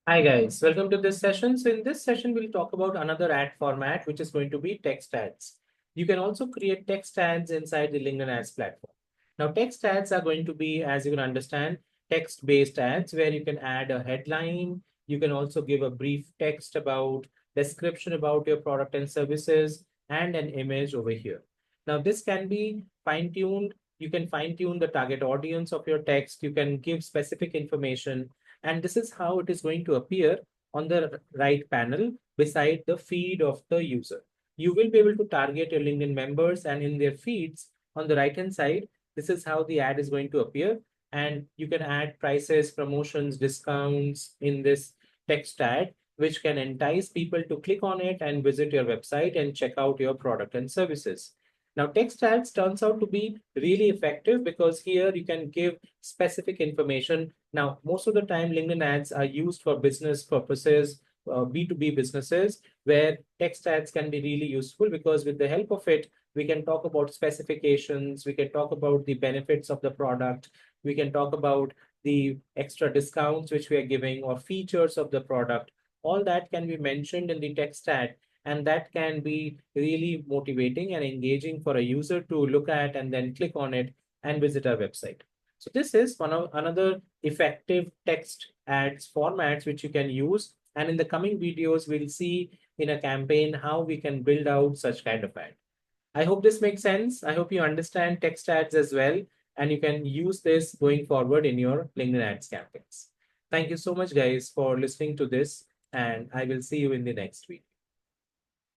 Hi guys, welcome to this session. So in this session, we'll talk about another ad format, which is going to be text ads. You can also create text ads inside the LinkedIn ads platform. Now, text ads are going to be, as you can understand, text-based ads where you can add a headline. You can also give a brief text about description about your product and services and an image over here. Now, this can be fine-tuned. You can fine-tune the target audience of your text. You can give specific information, and this is how it is going to appear on the right panel beside the feed of the user. You will be able to target your LinkedIn members, and in their feeds on the right hand side, this is how the ad is going to appear. And you can add prices, promotions, discounts in this text ad, which can entice people to click on it and visit your website and check out your product and services. Now, text ads turns out to be really effective because here you can give specific information. Now, most of the time, LinkedIn ads are used for business purposes, B2B businesses, where text ads can be really useful because with the help of it, we can talk about specifications, we can talk about the benefits of the product, we can talk about the extra discounts which we are giving or features of the product. All that can be mentioned in the text ad, and that can be really motivating and engaging for a user to look at and then click on it and visit our website. So this is one of another effective text ads formats which you can use. And in the coming videos, we'll see in a campaign how we can build out such kind of ad. I hope this makes sense. I hope you understand text ads as well, and you can use this going forward in your LinkedIn ads campaigns. Thank you so much, guys, for listening to this, and I will see you in the next video.